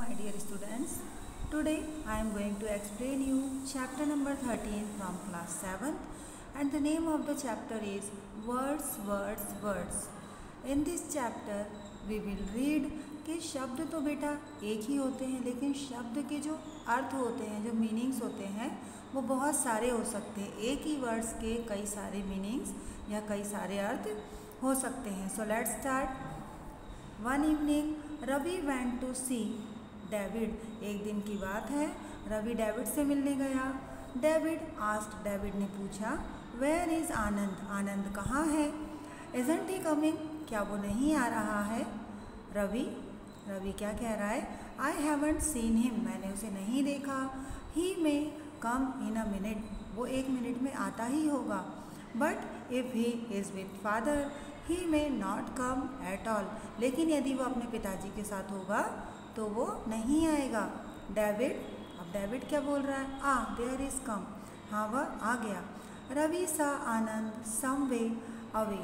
my dear students. Today I am going to explain you chapter number 13 from class 7th, and the name of the chapter is Words, Words, Words. In this chapter we will read कि शब्द तो बेटा एक ही होते हैं, लेकिन शब्द के जो अर्थ होते हैं, जो मीनिंग्स होते हैं, वो बहुत सारे हो सकते हैं। एक ही वर्ड्स के कई सारे मीनिंग्स या कई सारे अर्थ हो सकते हैं। So let's start. One evening Ravi went to see David. एक दिन की बात है, रवि डेविड से मिलने गया। डेविड आस्क्ड, डेविड ने पूछा, वेयर इज़ आनंद? आनंद कहाँ है? Isn't he coming? क्या वो नहीं आ रहा है? रवि क्या कह रहा है? आई हैवंट सीन हिम, मैंने उसे नहीं देखा। ही मे कम इन अ मिनट, वो 1 मिनट में आता ही होगा। But if he is with father he may not come at all, लेकिन यदि वो अपने पिताजी के साथ होगा तो वो नहीं आएगा। अब डेविड क्या बोल रहा है? देयर इज़ कम, हाँ वह आ गया। Ravi saw Anand some way away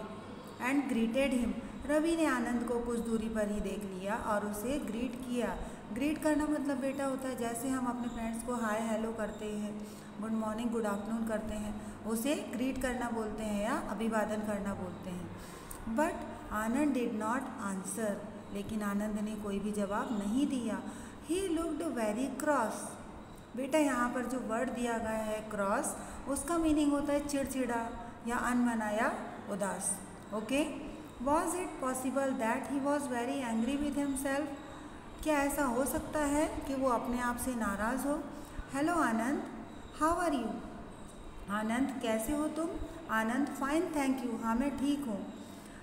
and greeted him. Ravi ने आनंद को कुछ दूरी पर ही देख लिया और उसे ग्रीट किया। ग्रीट करना मतलब बेटा होता है जैसे हम अपने फ्रेंड्स को हाय हेलो करते हैं, गुड मॉर्निंग गुड आफ्टरनून करते हैं, उसे ग्रीट करना बोलते हैं या अभिवादन करना बोलते हैं। But Anand did not answer, लेकिन आनंद ने कोई भी जवाब नहीं दिया। He looked very cross. बेटा यहाँ पर जो वर्ड दिया गया है क्रॉस, उसका मीनिंग होता है चिड़चिड़ा या अनमना या उदास। Okay, was it possible that he was very angry with himself? क्या ऐसा हो सकता है कि वो अपने आप से नाराज़ हो? Hello Anand, how are you? Anand कैसे हो तुम? आनंद फाइन थैंक यू, हाँ मैं ठीक हूँ।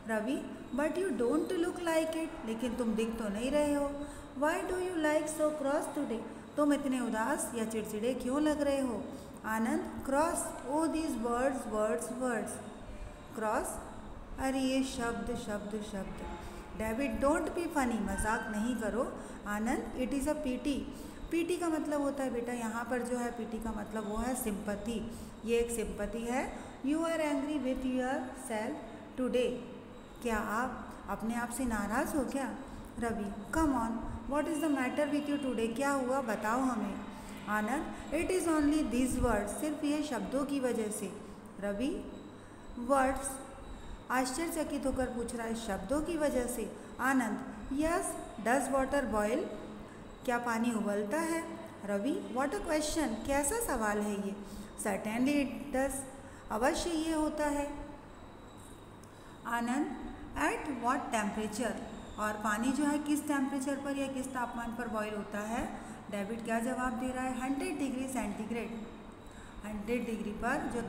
Ravi but you don't look like it, लेकिन तुम दिख तो नहीं रहे हो। Why do you like so cross today, तुम इतने उदास या चिड़चिड़े क्यों लग रहे हो? Anand cross, oh these words words words. Cross, अरे ये शब्द शब्द शब्द। डेविड डोंट बी फनी, मजाक नहीं करो। Anand it is a pity. Pity का मतलब होता है बेटा यहाँ पर जो है पीटी का मतलब वो है सिंपैथी, ये एक सिंपैथी है। You are angry with yourself today, क्या आप अपने आप से नाराज़ हो क्या? Ravi come on, what is the matter with you today, क्या हुआ बताओ हमें। Anand it is only this words, सिर्फ ये शब्दों की वजह से। रवि वर्ड्स, आश्चर्यचकित होकर पूछ रहा है, शब्दों की वजह से? आनंद यस, डज वाटर बॉयल, क्या पानी उबलता है? रवि व्हाट अ क्वेश्चन, कैसा सवाल है ये? सर्टेनली इट डज, अवश्य ये होता है। आनंद एट व्हाट टेम्परेचर, और पानी जो है किस टेम्परेचर पर या किस तापमान पर बॉयल होता है? डेविड क्या जवाब दे रहा है? 100 डिग्री सेंटीग्रेड, 100 डिग्री पर जो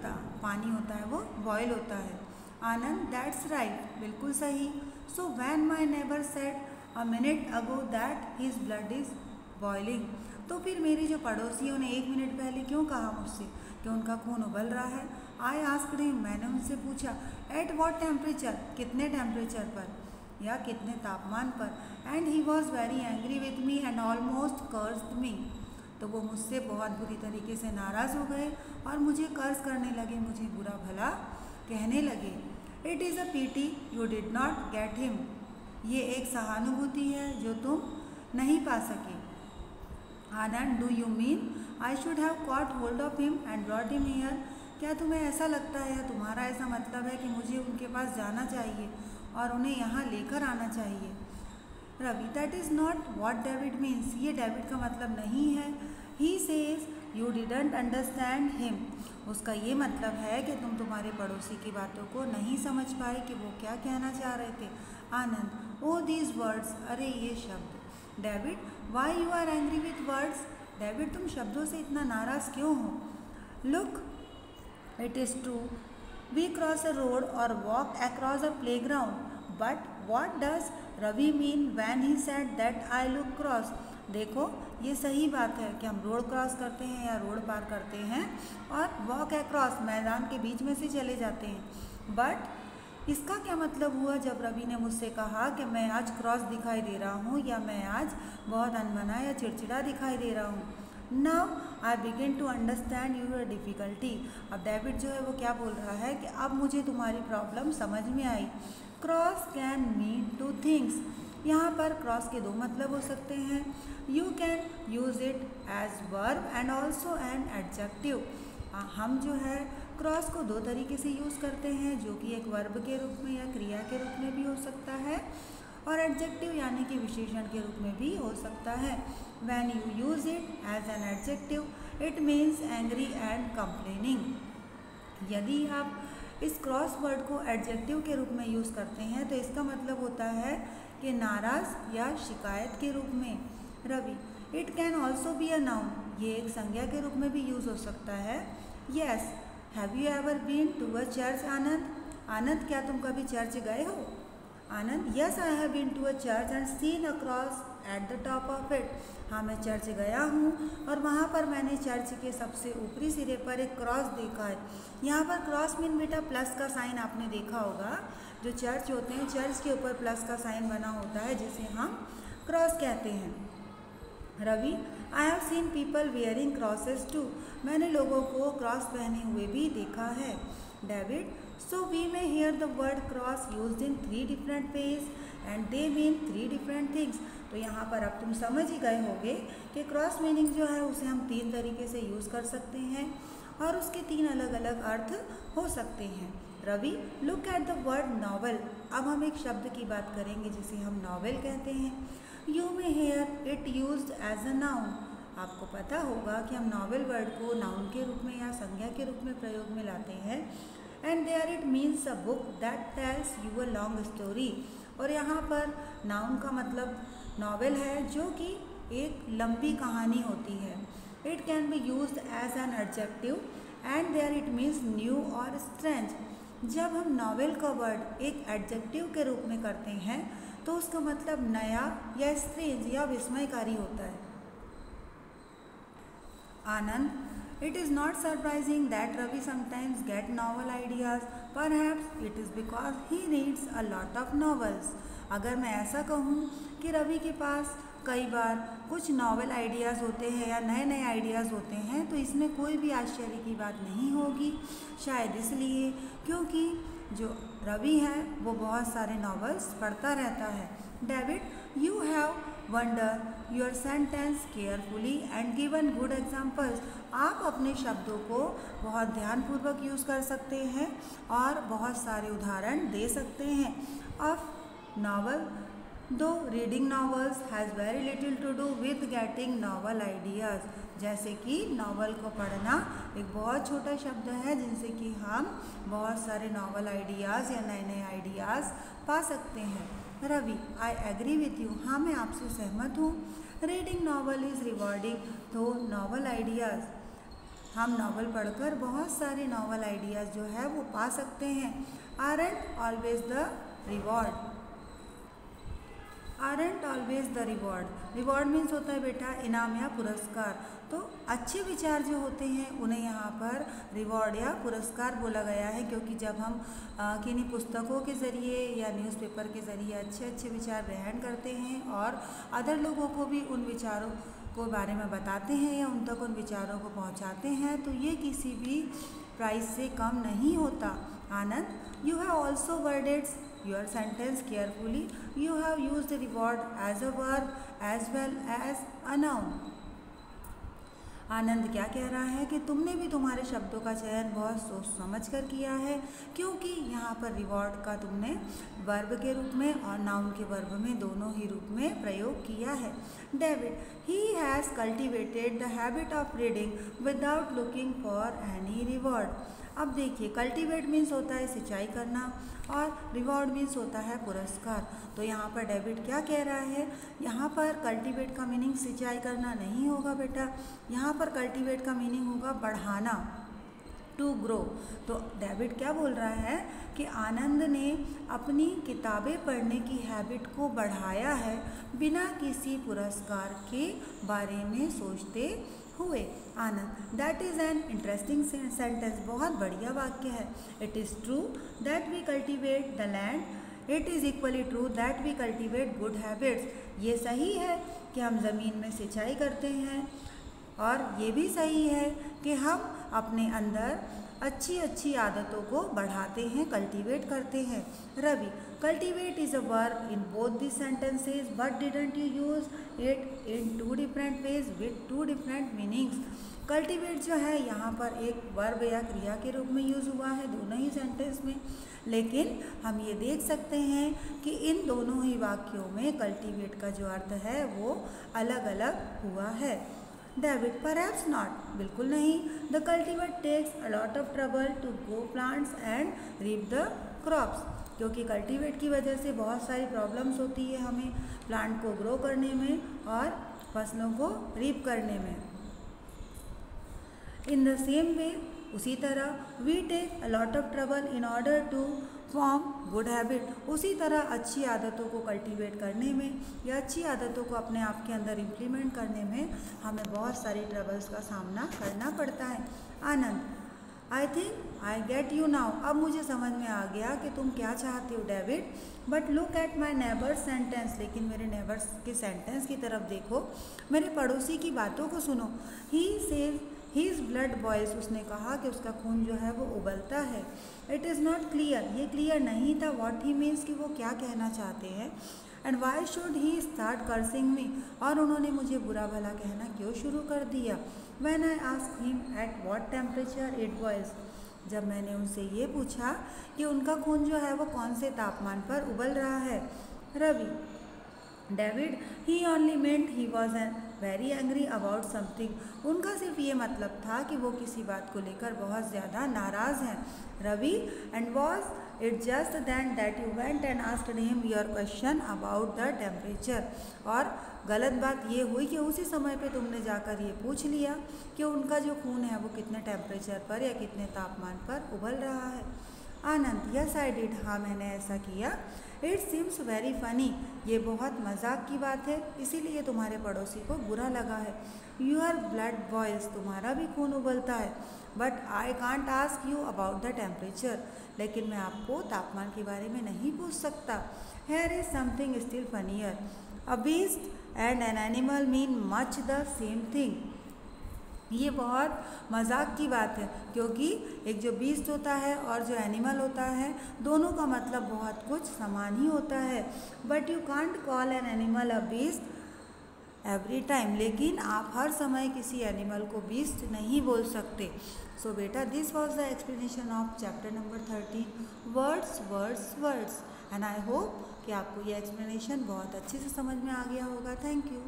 पानी होता है वो बॉयल होता है। आनंद दैट्स राइट, बिल्कुल सही। So when my neighbour said a minute ago that his blood is boiling, तो फिर मेरी जो पड़ोसियों ने 1 मिनट पहले क्यों कहा मुझसे कि उनका खून उबल रहा है? आई आस्क्ड हिम, मैंने उनसे पूछा। एट व्हाट टेम्परेचर, कितने टेम्परेचर पर या कितने तापमान पर? And he was very angry with me and almost cursed me, तो वो मुझसे बहुत बुरी तरीके से नाराज़ हो गए और मुझे कर्ज करने लगे, मुझे बुरा भला कहने लगे। It is a pity you did not get him, ये एक सहानुभूति है जो तुम नहीं पा सके। Anand do you mean I should have caught hold of him and brought him here, क्या तुम्हें ऐसा लगता है या तुम्हारा ऐसा मतलब है कि मुझे उनके पास जाना चाहिए और उन्हें यहाँ लेकर आना चाहिए? Ravi that is not what David means, ये डेविड का मतलब नहीं है। He says you didn't understand him, उसका ये मतलब है कि तुम तुम्हारे पड़ोसी की बातों को नहीं समझ पाए कि वो क्या कहना चाह रहे थे। आनंद ओ दीज वर्ड्स, अरे ये शब्द। David why you are angry with words, David तुम शब्दों से इतना नाराज़ क्यों हो? Look it is true we cross a road और walk across a playground, but what does Ravi mean when he said that I look cross, देखो ये सही बात है कि हम रोड क्रॉस करते हैं या रोड पार करते हैं और वॉक अक्रॉस मैदान के बीच में से चले जाते हैं। बट इसका क्या मतलब हुआ जब रवि ने मुझसे कहा कि मैं आज क्रॉस दिखाई दे रहा हूँ या मैं आज बहुत अनमना या चिड़चिड़ा दिखाई दे रहा हूँ? Now I begin to understand your difficulty, अब डेविड जो है वो क्या बोल रहा है कि अब मुझे तुम्हारी प्रॉब्लम समझ में आई। क्रॉस कैन मीन 2 थिंग्स, यहाँ पर क्रॉस के दो मतलब हो सकते हैं। You can use it as verb and also an adjective. हम जो है क्रॉस को दो तरीके से यूज़ करते हैं, जो कि एक वर्ब के रूप में या क्रिया के रूप में भी हो सकता है और एडजेक्टिव यानी कि विशेषण के रूप में भी हो सकता है। When you use it as an adjective it means angry and complaining. यदि आप इस क्रॉस वर्ड को एडजेक्टिव के रूप में यूज़ करते हैं तो इसका मतलब होता है कि नाराज़ या शिकायत के रूप में। Ravi, it can also be a noun. ये एक संज्ञा के रूप में भी यूज़ हो सकता है। Yes, have you ever been to a church Anand? Anand, क्या तुम कभी चर्च गए हो? Anand, yes I have been to a church and seen a cross at the top of it. हाँ, मैं चर्च गया हूँ और वहाँ पर मैंने चर्च के सबसे ऊपरी सिरे पर एक क्रॉस देखा है। यहाँ पर क्रॉस मीन बेटा प्लस का साइन आपने देखा होगा। जो चर्च होते हैं, चर्च के ऊपर प्लस का साइन बना होता है जिसे हम क्रॉस कहते हैं। Ravi, I have seen people wearing crosses too. मैंने लोगों को क्रॉस पहने हुए भी देखा है। David, so we may hear the word cross used in 3 different ways and they mean 3 different things. तो यहाँ पर अब तुम समझ ही गए होगे कि क्रॉस मीनिंग जो है उसे हम 3 तरीके से यूज़ कर सकते हैं और उसके 3 अलग अलग अर्थ हो सकते हैं। Ravi, look at the word novel. अब हम एक शब्द की बात करेंगे जिसे हम नॉवेल कहते हैं। You may hear it used as a noun. आपको पता होगा कि हम नॉवेल वर्ड को नाउन के रूप में या संज्ञा के रूप में प्रयोग में लाते हैं। And there it means a book that tells you a long story. और यहाँ पर नाउन का मतलब नॉवेल है जो कि एक लंबी कहानी होती है। It can be used as an adjective and there it means new और स्ट्रेंज। जब हम नॉवेल का वर्ड एक एडजेक्टिव के रूप में करते हैं तो उसका मतलब नया या स्ट्रेंज या विस्मयकारी होता है। Anand, it is not surprising that Ravi sometimes get novel ideas, perhaps it is because he reads a lot of novels. अगर मैं ऐसा कहूँ कि रवि के पास कई बार कुछ नॉवेल आइडियाज़ होते हैं या नए नए आइडियाज़ होते हैं तो इसमें कोई भी आश्चर्य की बात नहीं होगी। शायद इसलिए क्योंकि जो रवि है वो बहुत सारे नॉवेल्स पढ़ता रहता है। David, you have wonder your sentence carefully and given good examples. आप अपने शब्दों को बहुत ध्यानपूर्वक यूज़ कर सकते हैं और बहुत सारे उदाहरण दे सकते हैं। Of novel, though reading novels has very little to do with getting novel ideas. जैसे कि नावल को पढ़ना एक बहुत छोटा शब्द है जिनसे कि हम बहुत सारे नावल आइडियाज़ या नए नए आइडियाज़ पा सकते हैं। Ravi, I agree with you. हाँ, मैं आपसे सहमत हूँ। Reading novel is rewarding though novel ideas. हम नावल पढ़कर बहुत सारे नावल आइडियाज़ जो है वो पा सकते हैं। Aren't always the reward. Aren't always the reward. Reward means होता है बेटा इनाम या पुरस्कार। तो अच्छे विचार जो होते हैं उन्हें यहाँ पर रिवॉर्ड या पुरस्कार बोला गया है, क्योंकि जब हम किन्हीं पुस्तकों के ज़रिए या न्यूज़पेपर के ज़रिए अच्छे अच्छे विचार ग्रहण करते हैं और अदर लोगों को भी उन विचारों को बारे में बताते हैं या उन तक उन विचारों को पहुँचाते हैं तो ये किसी भी प्राइस से कम नहीं होता। Anand, you have also worded your sentence carefully. You have used the reward as a verb as well as a noun. आनंद क्या कह रहा है कि तुमने भी तुम्हारे शब्दों का चयन बहुत सोच समझ कर किया है, क्योंकि यहाँ पर रिवॉर्ड का तुमने वर्ब के रूप में और नाउन के वर्ब में दोनों ही रूप में प्रयोग किया है। David, he has cultivated the habit of reading without looking for any reward. अब देखिए, कल्टिवेट मीन्स होता है सिंचाई करना और रिवॉर्ड मीन्स होता है पुरस्कार। तो यहाँ पर डेविड क्या कह रहा है, यहाँ पर कल्टिवेट का मीनिंग सिंचाई करना नहीं होगा बेटा, यहाँ पर कल्टिवेट का मीनिंग होगा बढ़ाना, टू ग्रो। तो डेविड क्या बोल रहा है कि आनंद ने अपनी किताबें पढ़ने की हैबिट को बढ़ाया है बिना किसी पुरस्कार के बारे में सोचते हुए। Anand, that is an interesting sentence. बहुत बढ़िया वाक्य है। It is true that we cultivate the land, it is equally true that we cultivate good habits. ये सही है कि हम ज़मीन में सिंचाई करते हैं और ये भी सही है कि हम अपने अंदर अच्छी अच्छी आदतों को बढ़ाते हैं, कल्टीवेट करते हैं। Ravi, cultivate is a verb in both the sentences but didn't you use it in two different ways with two different meanings. Cultivate जो है यहाँ पर एक वर्ब या क्रिया के रूप में यूज़ हुआ है दोनों ही सेंटेंस में, लेकिन हम ये देख सकते हैं कि इन दोनों ही वाक्यों में कल्टीवेट का जो अर्थ है वो अलग अलग हुआ है। डेविड, परहैप्स नॉट, बिल्कुल नहीं। The cultivate takes a lot of trouble to grow plants and reap the crops, क्योंकि कल्टीवेट की वजह से बहुत सारी प्रॉब्लम्स होती है हमें प्लांट को ग्रो करने में और फसलों को रीप करने में। इन द सेम वे, उसी तरह we take a lot of trouble in order to form good habit, उसी तरह अच्छी आदतों को कल्टीवेट करने में या अच्छी आदतों को अपने आप के अंदर इम्प्लीमेंट करने में हमें बहुत सारी ट्रबल्स का सामना करना पड़ता है। Anand, I think I get you now, अब मुझे समझ में आ गया कि तुम क्या चाहते हो David. But look at my neighbours sentence, लेकिन मेरे नेबर्स के सेंटेंस की तरफ देखो, मेरे पड़ोसी की बातों को सुनो। He says his blood boils, उसने कहा कि उसका खून जो है वो उबलता है। इट इज़ नॉट क्लियर, ये क्लियर नहीं था व्हाट ही मीन्स, कि वो क्या कहना चाहते हैं। And why should he start cursing me, और उन्होंने मुझे बुरा भला कहना क्यों शुरू कर दिया। When I asked him at what temperature it boys, जब मैंने उनसे ये पूछा कि उनका खून जो है वो कौन से तापमान पर उबल रहा है। Ravi, David, he only meant he was an very angry about something, उनका सिर्फ ये मतलब था कि वो किसी बात को लेकर बहुत ज़्यादा नाराज़ हैं। Ravi, and was it just than that you went and asked him your question about the temperature, और गलत बात ये हुई कि उसी समय पे तुमने जाकर ये पूछ लिया कि उनका जो खून है वो कितने टेम्परेचर पर या कितने तापमान पर उबल रहा है। आनंद, यस आई डिड, हाँ मैंने ऐसा किया। इट सीम्स वेरी फ़नी, ये बहुत मजाक की बात है, इसीलिए तुम्हारे पड़ोसी को बुरा लगा है। यूर ब्लड बॉयल्स, तुम्हारा भी खून उबलता है। But I can't ask you about the temperature, लेकिन मैं आपको तापमान के बारे में नहीं पूछ सकता। Here is something still funnier, a beast and an animal mean much the same thing, ये बहुत मजाक की बात है, क्योंकि एक जो बीस्ट होता है और जो एनिमल होता है दोनों का मतलब बहुत कुछ समान ही होता है। But you can't call an animal a beast every time, लेकिन आप हर समय किसी एनिमल को बीस्ट नहीं बोल सकते। सो बेटा, this was the explanation of chapter number 13 words words words, and I hope कि आपको ये एक्सप्लेनेशन बहुत अच्छे से समझ में आ गया होगा। Thank you.